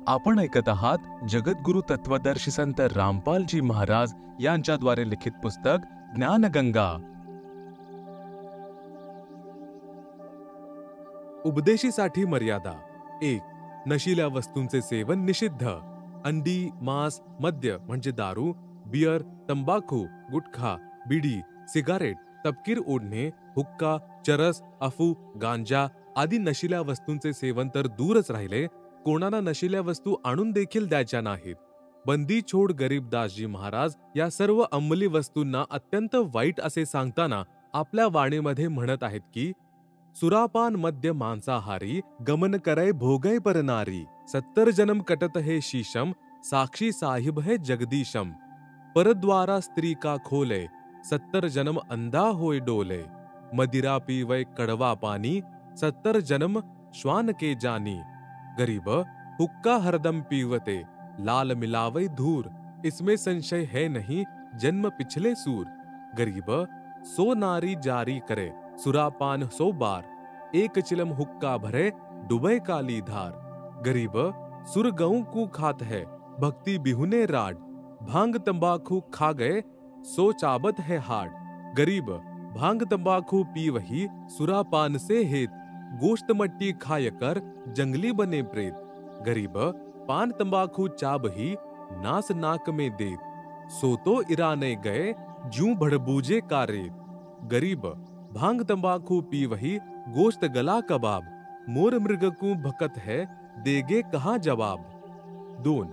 आपण ऐकत आहात जगद्गुरु तत्वदर्शी संत रामपालजी महाराज यांच्याद्वारे लिखित पुस्तक ज्ञानगंगा। उपदेशीसाठी मर्यादा 1. नशिल्या वस्तूंचे सेवन निषिद्ध। अंडी, मांस, मद्य म्हणजे दारू, बियर, तंबाखू, गुटखा, बिडी, सिगारेट, तपकीर ओढणे, हुक्का, चरस, अफू, गांजा आदी नशिल्या वस्तूंचे सेवन तर दूरच राहिले, कोणाला नशिल्या वस्तू आणून देखील द्यायच्या नाहीत। बंदी छोड गरीबदासजी महाराज या सर्व अंमली वस्तूंना अत्यंत वाईट असे सांगताना आपल्या वाणीमध्ये म्हणत आहेत की सुरापान मद्य मांसाहारी गमन करे भोगय पर नारी, 70 जन्म कटत है शीशम, साक्षी साहिब है जगदीशम। परद्वारा स्त्री का खोले, 70 जन्म अंधा होय डोले, मदिरा पीवै कड़वा पानी, 70 जन्म श्वान के जानी। गरीब हुक्का हरदम पीवते, लाल मिलावै धूर, इसमें संशय है नहीं जन्म पिछले सूर। गरीब सो नारी जारी करे, सुरापान 100 बार, एक चिलम हुक्का भरे डुबे काली धार। गरीब सुर गऊ को खात है, भक्ति बिहुने राड, भांग तंबाकू खा गए सो चाबत है हाड। गरीब भांग तंबाकू पी वही, सुरापान से हेत, गोश्त मट्टी खाय कर जंगली बने प्रेत। गरीब पान तंबाकू चाब ही, नास नाक में देत, सो तो इराने गए जूं भड़बूजे का रेत। गरीब भांग तंबाकू पी वही, गोश्त गला कबाब, मोर मृग को भकत है देगे कहा जवाब। 2.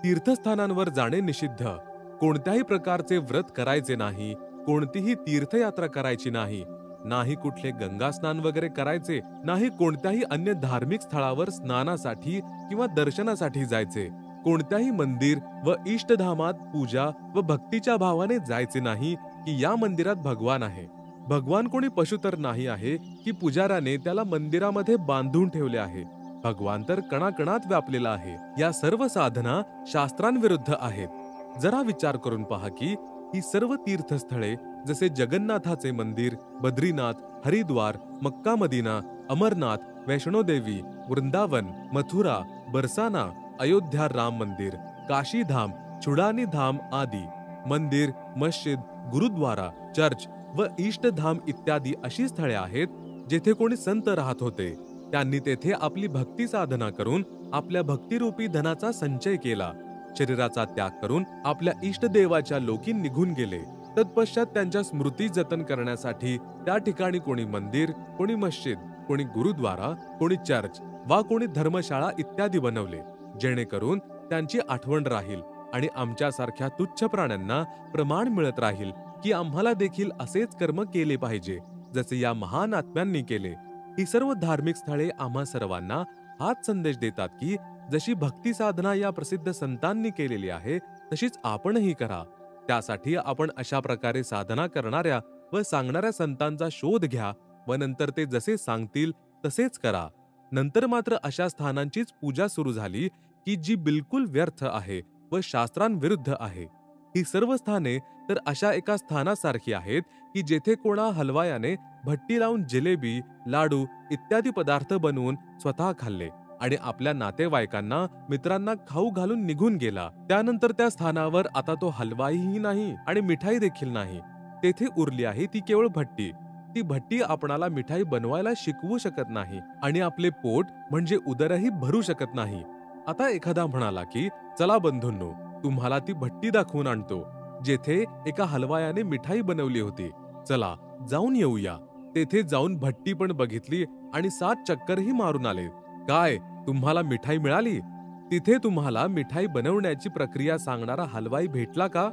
तीर्थस्थानांवर जाणे निषिद्ध। कोणत्याही प्रकारचे व्रत करायचे नाही, कोणतीही तीर्थयात्रा करायची नाही, नाही कुठले गंगा स्नान वगैरे करायचे, नाही कोणत्याही अन्य धार्मिक स्थळावर स्नानासाठी किंवा दर्शनासाठी जायचे, कोणत्याही मंदिर व इष्टधामात पूजा व भक्तीच्या भावाने जायचे नाही की या मंदिरात भगवान आहे। भगवान कोणी पशु तर नाही आहे की पुजाऱ्याने त्याला मंदिरामध्ये बांधून ठेवले आहे। भगवान तर कणाकणात व्यापलेला आहे। या सर्व साधना शास्त्रांविरुद्ध आहेत। जरा विचार करून पहा की ही सर्व तीर्थस्थळे जसे जगन्नाथाचे मंदिर, बद्रीनाथ, हरिद्वार, मक्का मदीना, अमरनाथ, वैष्णोदेवी, वृंदावन, मथुरा, बरसाना, अयोध्या राम मंदिर, काशी धाम, चुडानी धाम आदी मंदिर, मस्जिद, गुरुद्वारा, चर्च व इष्टधाम इत्यादी अशी स्थळे आहेत जेथे कोणी संत राहत होते। त्यांनी तेथे आपली भक्ती साधना करून आपल्या भक्तिरूपी धनाचा संचय केला, शरीराचा त्याग करून आपल्या इष्टदेवाच्या लोकी निघून गेले। तत्पश्चात त्यांच्या स्मृती जतन करण्यासाठी त्या ठिकाणी कोणी मंदिर, कोणी मस्जिद, कोणी गुरुद्वारा, कोणी चर्च वा कोणी धर्मशाळा इत्यादी बनवले, जेणेकरून त्यांची आठवण राहील आणि आमच्यासारख्या तुच्छ प्राण्यांना प्रमाण मिळत राहील की आम्हाला देखील असेच कर्म केले पाहिजे जसे या महान आत्म्यांनी केले। ही सर्व धार्मिक स्थळे आम्हा सर्वांना हाच संदेश देतात की जशी भक्ती साधना या प्रसिद्ध संतांनी केलेली आहे तशीच आपणही करा। त्यासाठी आपण अशा प्रकारे साधना करणाऱ्या व सांगणाऱ्या संतांचा शोध घ्या व नंतर ते जसे सांगतील तसेच करा। नंतर मात्र अशा स्थानांचीच पूजा सुरू झाली की जी बिलकुल व्यर्थ आहे व शास्त्रांविरुद्ध आहे। ही सर्व स्थाने तर अशा एका स्थानासारखी आहेत की जेथे कोणा हलवायाने भट्टी लावून जिलेबी, लाडू इत्यादी पदार्थ बनवून स्वतः खाल्ले आणि आपल्या नातेवाईकांना, मित्रांना खाऊ घालून निघून गेला। त्यानंतर त्या स्थानावर आता तो हलवाईही नाही आणि मिठाई देखील नाही। तेथे उरली आहे ती केवळ भट्टी। ती भट्टी आपणाला मिठाई बनवायला शिकवू शकत नाही आणि आपले पोट म्हणजे उदरही भरू शकत नाही। आता एखादा म्हणाला की चला बंधूंनो, तुम्हाला ती भट्टी दाखवून आणतो जेथे एका हलवायाने मिठाई बनवली होती, चला जाऊन येऊया। तेथे जाऊन भट्टी पण बघितली आणि 7 चक्करही मारून आले। काय तुम्हाला मिठाई मिळाली? तिथे तुम्हाला मिठाई बनवण्याची प्रक्रिया सांगणारा हलवाई भेटला का?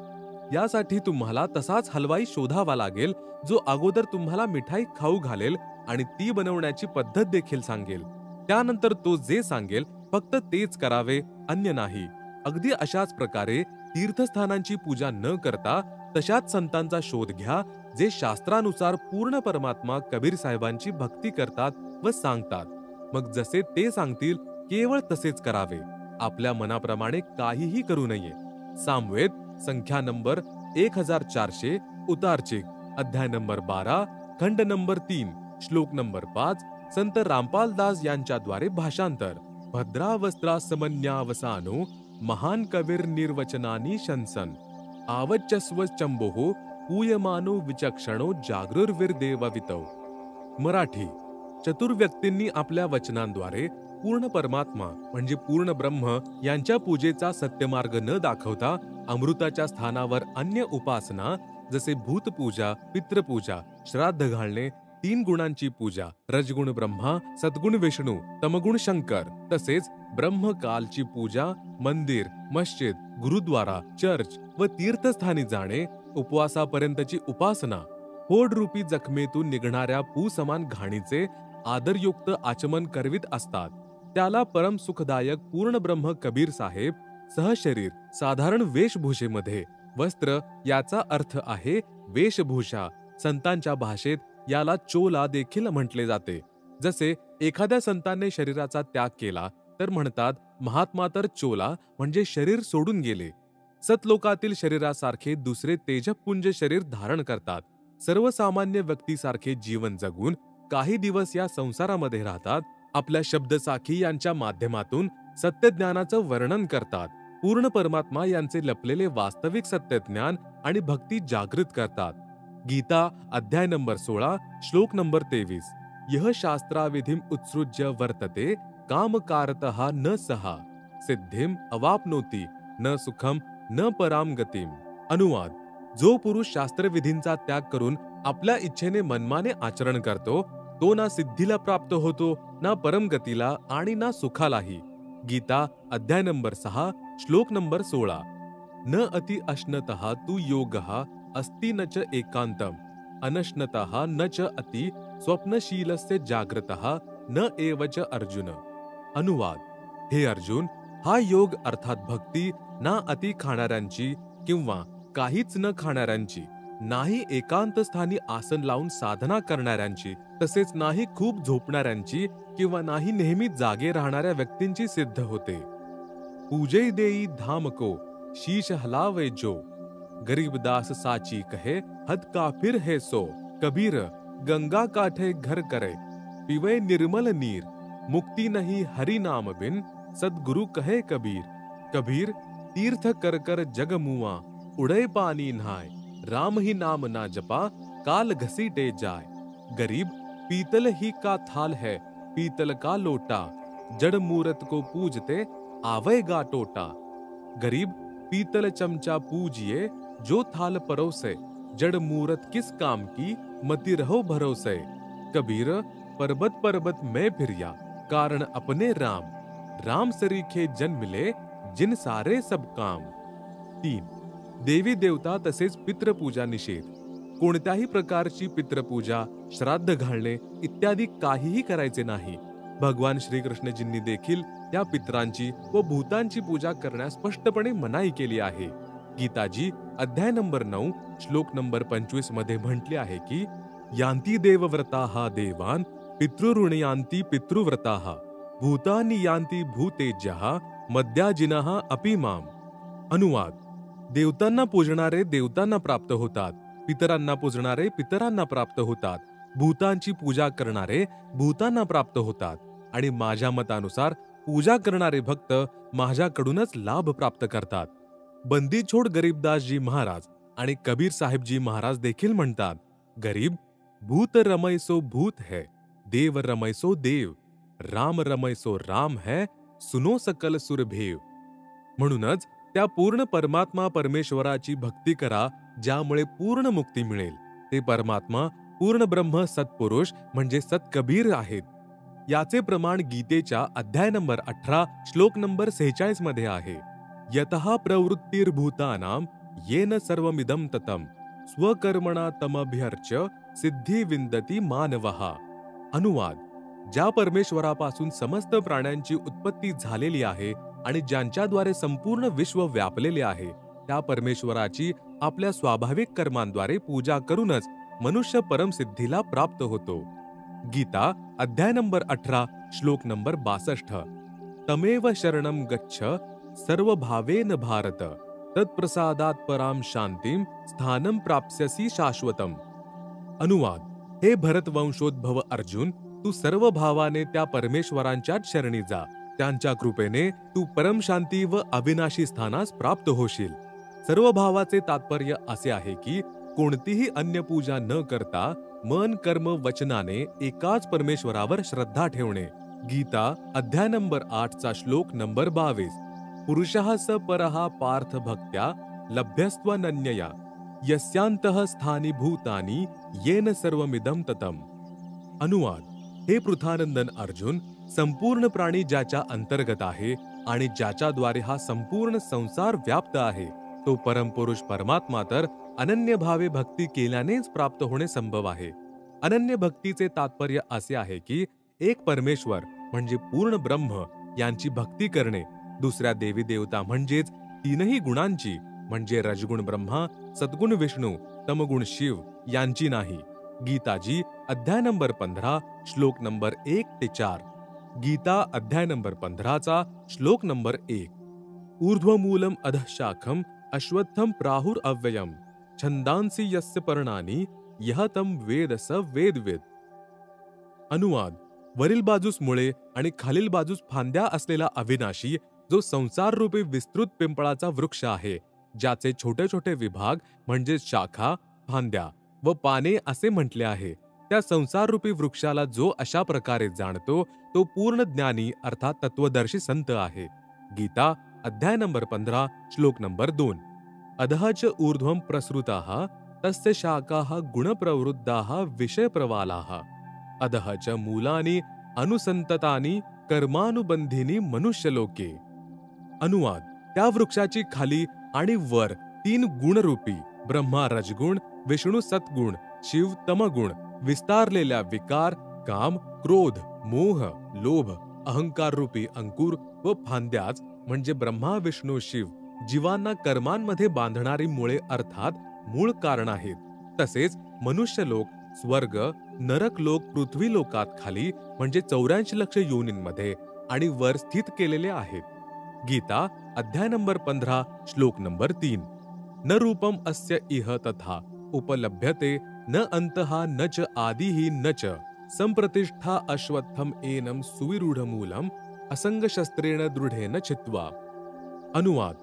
यासाठी तुम्हाला तसाच हलवाई शोधावा लागेल जो अगोदर तुम्हाला मिठाई खाऊ घालेल आणि ती बनवण्याची पद्धत देखील सांगेल। त्यानंतर तो जे सांगेल फक्त तेच करावे, अन्य नाही। अगदी अशाच प्रकारे तीर्थस्थानांची पूजा न करता तशाच संतांचा शोध घ्या जे शास्त्रानुसार पूर्ण परमात्मा कबीर साहेबांची भक्ती करतात व सांगतात। मग जसे ते सांगतील केवळ तसेच करावे, आपल्या मनाप्रमाणे काहीही करू नये। सामवेद संख्या नंबर 1400 उतारचिक, अध्याय नंबर 12, खंड नंबर 3, श्लोक नंबर 5, संत रामपालदास यांच्याद्वारे भाषांतर। भद्रावस्त्रासमन्यावसानो महान कविर निर्वचनानी शंसन आवच्चस्व चंबोहो पूयमानो विचक्षणो जागृर्विर्देववितौ. मराठी. चतुर व्यक्तींनी आपल्या वचनांद्वारे पूर्ण परमात्मा म्हणजे पूर्ण ब्रह्म यांच्या पूजेचा सत्यमार्ग न दाखवता अमृताच्या स्थानावर अन्य उपासना जसे भूतपूजा, पितृपूजा, श्राद्ध घालणे, 3 गुणांची पूजा, रजगुण ब्रह्मा, सद्गुण विष्णू, तमगुण शंकर, तसेच ब्रह्मकालची पूजा, मंदिर, मस्जिद, गुरुद्वारा, चर्च व तीर्थस्थानी जाणे, उपवासापर्यंतची उपासना, फोडरूपी जखमेतून निघणाऱ्या पूसमान घाणीचे आदरयुक्त आचमन करवीत असतात. त्याला परम सुखदायक पूर्ण ब्रह्म कबीर साहेब सहशरीर साधारण वेशभूषेमध्ये वस्त्र याचा अर्थ आहे वेशभूषा. संतांच्या भाषेत याला चोला देखील म्हटले जाते. जसे एखाद्या संतांनी शरीराचा त्याग केला तर म्हणतात महात्मा तर चोला म्हणजे शरीर सोडून गेले. सतलोकातील शरीरासारखे दुसरे तेजपुंज शरीर धारण करतात. सर्वसामान्य व्यक्तीसारखे जीवन जगून काही दिवस या संसारामध्ये राहतात. आपल्या शब्दसाखी यांच्या माध्यमातून सत्यज्ञानाचं वर्णन करतात. पूर्ण परमात्मा यांचे लपलेले वास्तविक सत्यज्ञान आणि भक्ती जागृत करतात. गीता अध्याय नंबर 16 श्लोक नंबर 23. यह शास्त्राविधिम उत्सृज्य वर्तते कामकारतः न सहा सिद्धिम अवाप्नोति न सुखम न पराम गतिम. अनुवाद. जो पुरुष शास्त्रविधींचा त्याग करून आपल्या इच्छेने मनमाने आचरण करतो तो ना सिद्धीला प्राप्त होतो, ना परमगतीला आणि ना सुखालाही. गीता अध्याय नंबर 6 श्लोक नंबर 16. न अति अश्नतः तु योगः अस्ति न च एकांतम अनश्नतः न च अति स्वप्नशीलस्य जागृतः न एव च अर्जुन. अनुवाद. हे अर्जुन, हा योग अर्थात भक्ती ना अति खाणाऱ्यांची किंवा काहीच न खाणाऱ्यांची, नाही एकांत स्थानी आसन लावून साधना करणाऱ्यांची, तसेच नाही खूप झोपणाऱ्यांची किंवा नाही नेहमी जागे राहणाऱ्या व्यक्तींची सिद्ध होते. पूजे देई धाम को शीश हलावे जो गरीबदास साची कहे हद काफिर है सो. कबीर गंगा काठे घर करे पीवे निर्मल नीर मुक्ति नहीं हरि नाम बिन सदगुरु कहे कबीर. कबीर तीर्थ कर कर जग मुआ उड़े पानी नहाय राम ही नाम ना जपा काल घसीटे जाय. गरीब पीतल ही का थाल है पीतल का लोटा जड़ मूरत को पूजते आवेगा टोटा. गरीब पीतल चमचा पूजिए जो थाल परोसे जड़ मूरत किस काम की मति रहो भरोसे. कबीर पर्वत पर्वत में फिरिया कारण अपने राम राम सरीखे जन मिले जिन सारे सब काम. 3. देवी देवता तसेच पितृपूजा निषेध. कोणत्याही प्रकारची पितृपूजा, श्राद्ध घालणे इत्यादी काहीही करायचे नाही. भगवान श्रीकृष्णजींनी देखील या पितरांची व भूतांची पूजा करण्यास स्पष्टपणे मनाई केली आहे. गीताजी अध्याय नंबर 9 श्लोक नंबर 25 मध्ये म्हटले आहे की यांती देवव्रताः देवान पितृऋणयांती पितृव्रताः भूतानि यांती भूतेज्याः मद्याजिनः अपि माम. अनुवाद. देवतांना पूजणारे देवतांना प्राप्त होतात, पितरांना पूजणारे पितरांना प्राप्त होतात, भूतांची पूजा करणारे भूतांना प्राप्त होतात आणि माझ्या मतानुसार पूजा करणारे भक्त माझ्याकडूनच लाभ प्राप्त करतात. बंदीछोड गरीबदासजी महाराज आणि कबीर साहेबजी महाराज देखील म्हणतात, गरीब भूत रमैसो भूत है, देव रमैसो देव, राम रमैसो राम है, सुनो सकल सुरभेव. म्हणूनच त्या पूर्ण परमात्मा परमेश्वराची भक्ती करा ज्यामुळे पूर्ण मुक्ती मिळेल. ते परमात्मा पूर्ण ब्रह्म सत्पुरुष म्हणजे सत्कबीर आहेत. याचे प्रमाण गीतेच्या अध्याय नंबर 18 श्लोक नंबर 46 मध्ये आहे. यतः प्रवृत्तिर्भूतानां येन सर्वमिदं ततं स्वकर्मणा तमभ्यर्च्य सिद्धी विंदती मानवः. अनुवाद. ज्या परमेश्वरापासून समस्त प्राण्यांची उत्पत्ती झालेली आहे आणि ज्यांच्याद्वारे संपूर्ण विश्व व्यापलेले आहे त्या परमेश्वराची आपल्या स्वाभाविक कर्मांद्वारे पूजा करूनच मनुष्य परमसिद्धीला प्राप्त होतो. गीता अध्याय नंबर 18 श्लोक नंबर 62. तमेव शरणं गच्छ सर्वभावेन भारत तत्प्रसादात पराम शांतीम स्थानं प्राप्स्यसि शाश्वतम. अनुवाद. हे भरतवंशोद्भव अर्जुन, तू सर्व भावाने त्या परमेश्वरांच्याच शरणी जा त्यांच्या कृपेने तू परमशांती व अविनाशी स्थानास प्राप्त होशील. सर्व भावाचे तात्पर्य असे आहे की कोणतीही अन्य पूजा न करता मन कर्म वचनाने एकाच परमेश्वरावर श्रद्धा ठेवणे. गीता अध्याय नंबर 8 चा श्लोक नंबर 22. पुरुषः स परः पार्थ भक्त्या लभ्यस्त्वनन्यया यस्यांतः स्थानी भूतानी येन सर्वमिदं ततम्. अनुवाद: हे पृथानंदन अर्जुन, संपूर्ण प्राणी ज्याच्या अंतर्गत आहे आणि ज्याच्याद्वारे हा संपूर्ण संसार व्याप्त आहे, तो परमपुरुष परमात्मा तर अनन्य भावे भक्ती केल्यानेच प्राप्त होणे संभव आहे. अनन्य भक्तीचे तात्पर्य असे आहे की एक परमेश्वर म्हणजे पूर्ण ब्रह्म यांची भक्ती करणे, दुसऱ्या देवी देवता म्हणजेच तीनही गुणांची म्हणजे रजगुण ब्रह्मा, सद्गुण विष्णू, तमगुण शिव यांची नाही. गीताजी अध्याय नंबर 15 श्लोक नंबर 1 ते 4. गीता अध्याय नंबर 15 चा श्लोक नंबर 1. ऊर्ध्वमूलम अधः शाखम अश्वत्थम प्राहुर अव्ययम छंदांसी यस्य पर्णानि यह तम वेद स वेदविद. अनुवाद: वरील बाजूस मुळे आणि खालील बाजूस फांद्या असलेला अविनाशी जो संसार रूपी विस्तृत पिंपळाचा वृक्ष आहे, ज्याचे छोटे छोटे विभाग म्हणजे शाखा, फांद्या व पाने असे म्हटले आहे, त्या संसार रूपी वृक्षाला जो अशा प्रकारे जाणतो तो पूर्ण ज्ञानी अर्थात तत्वदर्शी संत आहे. गीता अध्याय नंबर 15 श्लोक नंबर 2. अधःच ऊर्ध्वं प्रसृताः तस्य शाखाः गुणप्रवृद्धाः विषयप्रवालाः अधःच मूलानि अनुसंततानि कर्मानुबंधिनी मनुष्यलोके. अनुवाद: त्या वृक्षाची खाली आणि वर 3 गुणरूपी ब्रह्मा रजगुण, विष्णू सत्गुण, शिव तमगुण विस्तारलेल्या विकार, काम, क्रोध, मोह, लोभ, अहंकार रूपी अंकुर व फांद्याच म्हणजे ब्रह्मा विष्णू शिव जीवांना कर्मांमध्ये बांधणारी मुळे अर्थात मूळ कारण आहेत. तसेच मनुष्यलोक, स्वर्ग, नरक लोक पृथ्वी लोकात खाली म्हणजे 84 लक्ष योनींमध्ये आणि वर स्थित केलेले आहेत. गीता अध्याय नंबर 15 श्लोक नंबर 3. न रूपम अस्य इह तथा उपलभ्यते न अंतः न च आदिहि न च संप्रतिष्ठा अश्वत्थम एनम सुविरूढमूलम असंग शस्त्रेण दृढेन छित्त्वा. अनुवाद: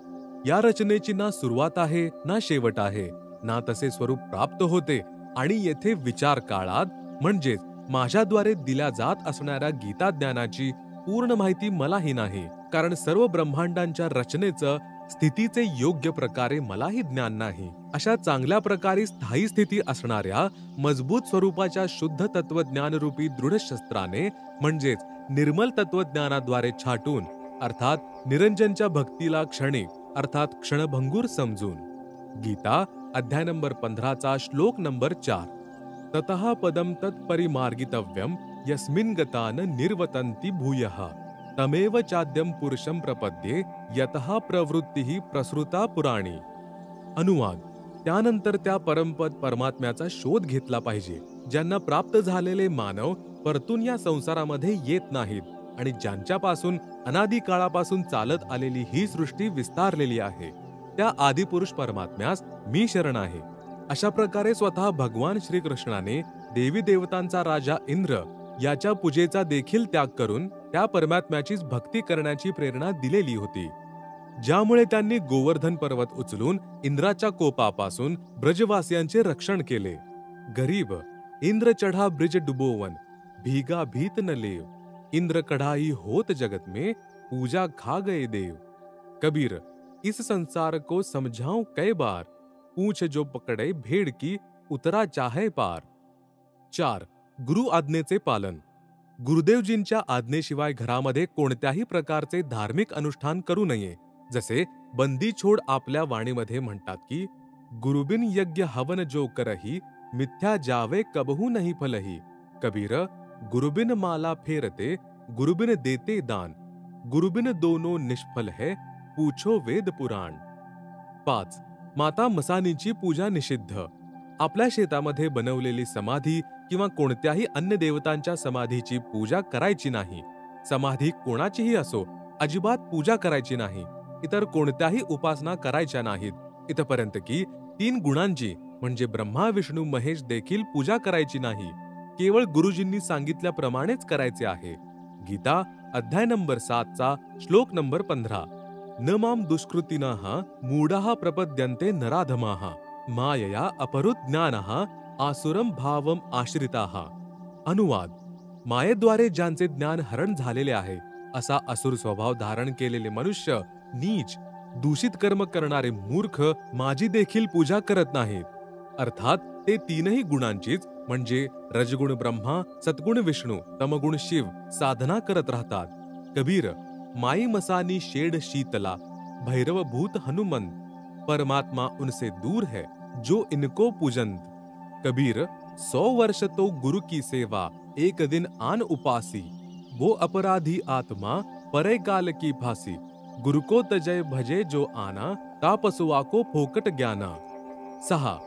या रचनेची ना सुरुवात आहे ना शेवट आहे, ना तसे स्वरूप प्राप्त होते आणि येथे विचार काळात म्हणजेच माझ्याद्वारे दिल्या जात असणाऱ्या गीता ज्ञानाची पूर्ण माहिती मलाही नाही, कारण सर्व ब्रह्मांडांच्या रचनेचं स्थितीचे योग्य प्रकारे मलाही ज्ञान नाही. अशा चांगल्या प्रकारे स्थायी स्थिती असणाऱ्या मजबूत स्वरूपाच्या शुद्ध तत्वज्ञानरूपी दृढ शस्त्राने म्हणजेच निर्मल तत्वज्ञानाद्वारे छाटून अर्थात निरंजनच्या भक्तीला क्षणिक अर्थात क्षणभंगूर समजून. गीता अध्याय नंबर 15 चा श्लोक नंबर 4. ततः पदम तत्परिमार्गितव्यम यस्मिन् गता न निर्वतन्ति भूयः तमेव चाद्यम पुरुषम प्रपद्ये यतः प्रवृत्तिः प्रसृता पुराणी. अनुवाद: त्यानंतर त्या परमपद परमात्म्याचा शोध घेतला पाहिजे, ज्यांना प्राप्त झालेले मानव परतून या संसारामध्ये येत नाहीत आणि ज्यांच्यापासून अनादी काळापासून चालत आलेली ही सृष्टी विस्तारलेली आहे, त्या आदिपुरुष परमात्म्यास मी शरण आहे. अशा प्रकारे स्वतः भगवान श्रीकृष्णाने देवी देवतांचा राजा इंद्र याच्या पूजेचा देखील त्याग करून त्या परमात्म्याचीच भक्ती करण्याची प्रेरणा दिलेली होती, ज्यामुळे त्यांनी गोवर्धन पर्वत उचलून इंद्राच्या कोपापासून ब्रजवासियांचे रक्षण केले. गरीब इंद्र चढ़ा ब्रिज डुबोवन भीगा भीत न लेव इंद्र कढ़ाई होत जगत में पूजा खा गए देव. कबीर इस संसार को समझाऊं कई बार पूछ जो पकड़े भेड़ की उतरा चाहे पार. 4. गुरु आज्ञेचे पालन. गुरुदेवजींच्या आज्ञेशिवाय घरामध्ये कोणत्याही प्रकारचे धार्मिक अनुष्ठान करू नये. जसे बंदी छोड आपल्या वाणीमध्ये म्हणतात की गुरुबिन यज्ञ हवन जो करही मिथ्या जावे कबहू नहीं फलही. कबीर गुरुबिन माला फेरते गुरुबिन देते दान गुरुबिन दोनों निष्फल है पूछो वेद पुराण. 5. माता मसानीची पूजा निषिद्ध. आपल्या शेतामध्ये बनवलेली समाधी किंवा कोणत्याही अन्य देवतांच्या समाधीची पूजा करायची नाही. समाधी कोणाचीही असो, अजिबात पूजा करायची नाही. इतर कोणत्याही उपासना करायच्या नाहीत, इथपर्यंत की 3 गुणांची म्हणजे ब्रह्मा विष्णू महेश देखील पूजा करायची नाही. केवळ गुरुजींनी सांगितल्याप्रमाणेच करायचे आहे. गीता अध्याय नंबर 7चा श्लोक नंबर 15. न माम दुष्कृतिनः मूढः प्रपद्यन्ते नराधमाः मायया अपरुज्ञानः आसुरम भावम आश्रिताः. अनुवाद: मायेद्वारे ज्यांचे ज्ञान हरण झालेले आहे असा असुर स्वभाव धारण केलेले मनुष्य, नीच, दूषित कर्म करणारे मूर्ख माझी देखील पूजा करत नाहीत. अर्थात ते तीनही गुणांचीच म्हणजे रजगुण ब्रह्मा, सद्गुण विष्णू, तमगुण शिव साधना करत राहतात. कबीर: माई मसानी शेड शीतला, भैरव भूत हनुमंत, परमात्मा उनसे दूर है जो इनको पूजंत. कबीर: 100 वर्ष तो गुरु की सेवा, एक दिन आन उपासी, वो अपराधी आत्मा परे काल की फासी, गुरु को तजय भजे जो आना, तापसुआ को फोकट ज्ञाना. 6.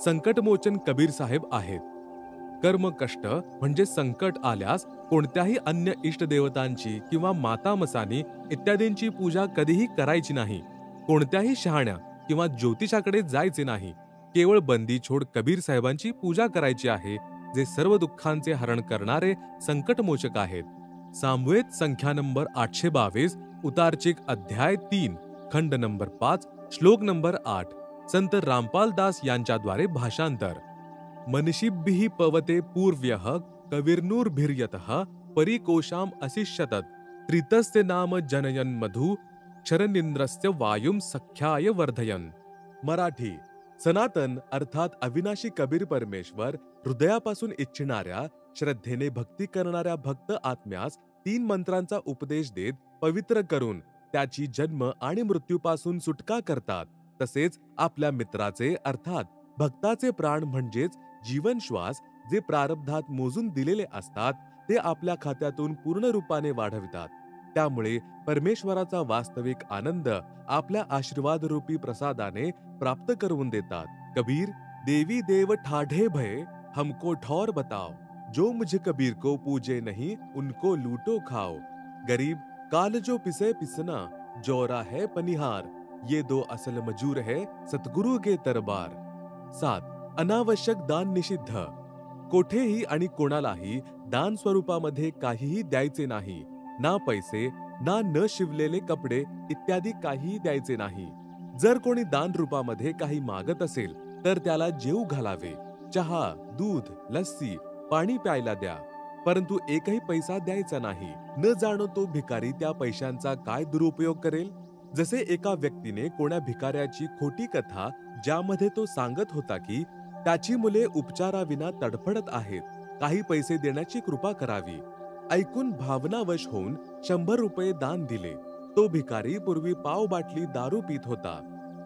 संकटमोचन कबीर साहेब आहेत. कर्म कष्ट म्हणजे संकट आल्यास कोणत्याही अन्य इष्टदेवतांची किंवा माता मसानी इत्यादींची पूजा कधीही करायची नाही. कोणत्याही शहाण्या किंवा ज्योतिषाकडे जायचे नाही. केवळ बंदीछोड कबीर साहेबांची पूजा करायची आहे, जे सर्व दुःखांचे हरण करणारे संकटमोचक आहेत. सामवेद संख्या नंबर 822, उतारचिक अध्याय 3, खंड नंबर 5, श्लोक नंबर 8. संत रामपाल दास यांच्याद्वारे भाषांतर. मनीषिभिः पवते पूर्व्यः कविर्नुर्भिर्यतः परिकोशाम असिष्यतत, त्रितस्य नाम जनयन मधु क्षरनिंद्रस्य वायुम सख्याय वर्धयन. मराठी: सनातन अर्थात अविनाशी कबीर परमेश्वर हृदयापासून इच्छिणाऱ्या, श्रद्धेने भक्ती करणाऱ्या भक्त आत्म्यास 3 मंत्रांचा उपदेश देत पवित्र करून त्याची जन्म आणि मृत्यूपासून सुटका करतात. तसेच आपल्या मित्राचे अर्थात भक्ताचे प्राण म्हणजेच जीवन श्वास जे प्रारब्धात मोजून दिलेले असतात ते आपल्या खात्यातून पूर्ण रूपाने वाढवितात. त्यामुळे परमेश्वराचा वास्तविक आनंद आपल्या आशीर्वाद रूपी प्रसादाने प्राप्त करून देतात. कबीर: देवी देव ठाढ़े भय, हमको ठौर बताओ, जो मुझे कबीर को पूजे नहीं, उनको लूटो खाओ. गरीब: काल जो पिसे पिसना, जोरा है पनिहार, ये 2 असल मजूर है सतगुरु के दरबार. 7. अनावश्यक दान निषिद्ध. कोठेही आणि कोणालाही दान स्वरूपामध्ये काहीही द्यायचे नाही. ना पैसे, ना न शिवलेले कपडे इत्यादी काहीही द्यायचे नाही. जर कोणी दान रूपामध्ये काही मागत असेल तर त्याला जेवू घालावे. चहा, दूध, लस्सी, पाणी प्यायला द्या, परंतु एकही पैसा द्यायचा नाही. न जाणो तो भिकारी त्या पैशांचा काय दुरुपयोग करेल. जसे एका व्यक्तीने कोण्या भिकाऱ्याची खोटी कथा ज्यामध्ये तो सांगत होता की त्याची मुले उपचाराविना तडफडत आहेत, काही पैसे देण्याची कृपा करावी, ऐकून भावनावश होऊन 100 रुपये दान दिले. तो भिकारी पूर्वी पाव बाटली दारू पीत होता.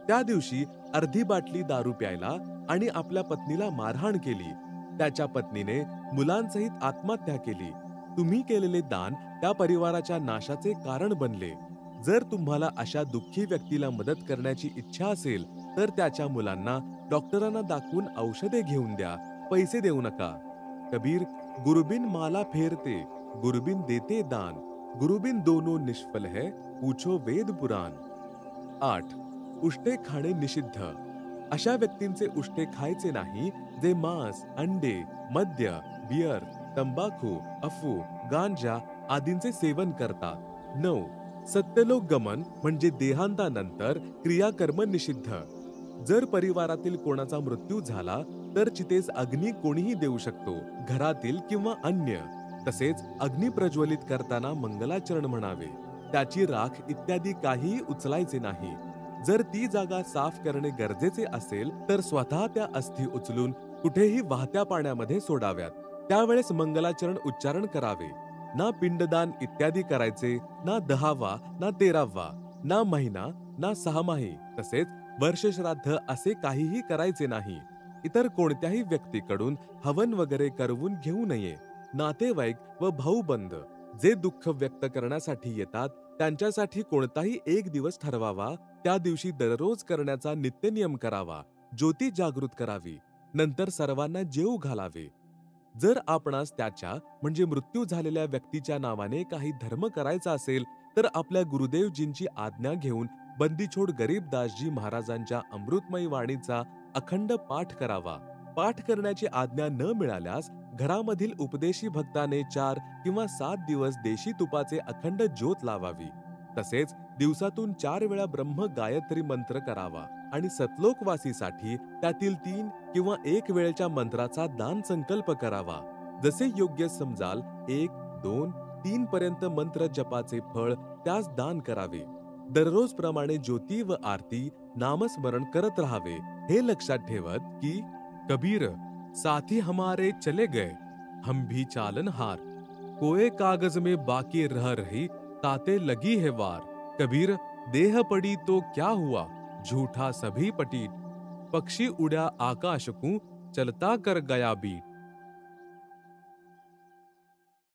त्या दिवशी अर्धी बाटली दारू प्यायला आणि आपल्या पत्नीला मारहाण केली. त्याच्या पत्नीने मुलांसहित आत्महत्या केली. तुम्ही केलेले दान त्या परिवाराच्या नाशाचे कारण बनले. जर तुम्हाला अशा दुःखी व्यक्तीला मदत करण्याची इच्छा असेल तर त्याच्या मुलांना डॉक्टरांना दाखवून औषधे घेऊन द्या, पैसे देऊ नका. कबीर: गुरुबिन माला फेरते, गुरुबिन देते दान, गुरुबिन दोनों निष्फल है, पूछो वेद पुराण. 8. उष्टे खाणे निषिद्ध. अशा व्यक्तींचे उष्टे खायचे नाही जे मांस, अंडे, मद्य, बियर, तंबाखू, अफू, गांजा आदींचे सेवन करतात. 9. सत्यलोक गमन म्हणजे देहांतानंतर क्रियाकर्म निषिद्ध. जर परिवारातील कोणाचा मृत्यू झाला तर चितेस अग्नी कोणीही देऊ शकतो, घरातील किंवा अन्य. तसेच अग्नी प्रज्वलित करताना मंगलाचरण म्हणावे. त्याची राख इत्यादी काहीही उचलायचे नाही. जर ती जागा साफ करणे गरजेचे असेल तर स्वतः त्या अस्थी उचलून कुठेही वाहत्या पाण्यामध्ये सोडाव्यात. त्यावेळेस मंगलाचरण उच्चारण करावे. ना पिंडदान इत्यादी करायचे, ना 10वा, ना 13वा, ना महिना, ना 6माही, तसेच वर्षश्राद्ध असे काहीही करायचे नाही. इतर कोणत्याही व्यक्तीकडून हवन वगैरे करवून घेऊ नये. नातेवाईक व भाऊबंद जे दुःख व्यक्त करण्यासाठी येतात त्यांच्यासाठी कोणताही एक दिवस ठरवावा. त्या दिवशी दररोज करण्याचा नित्यनियम करावा. ज्योती जागृत करावी. नंतर सर्वांना जेवू घालावे. जर आपणास त्याच्या म्हणजे मृत्यू झालेल्या व्यक्तीच्या नावाने काही धर्म करायचा असेल तर आपल्या गुरुदेवजींची आज्ञा घेऊन बंदीछोड गरीबदासजी महाराजांच्या अमृतमयी वाणीचा अखंड पाठ करावा. पाठ करण्याची आज्ञा न मिळाल्यास घरामधील उपदेशी भक्ताने 4 किंवा 7 दिवस देशी तुपाचे अखंड ज्योत लावावी. तसेच दिवसातून 4 वेळा ब्रह्म गायत्री मंत्र करावा आणि सतलोकवासीसाठी त्यातील 3 किंवा 1 वेळच्या मंत्राचा दान संकल्प करावा. जसे योग्य समजाल 1, 2, 3 पर्यंत मंत्र जपाचे फळ त्यास दान करावे. दररोज प्रमाणे ज्योती व आरती नामस्मरण करत राहावे. हे लक्षात ठेवत की कबीर साथी हमारे चले गए, हम भी चालन हार. कोए कागज में बाकी रह रही, ताते लगी है वार. कबीर देह पडी तो क्या हुआ, झूठा सभी पटीत. पक्षी उड्या आकाश को, चलता कर गया बीट.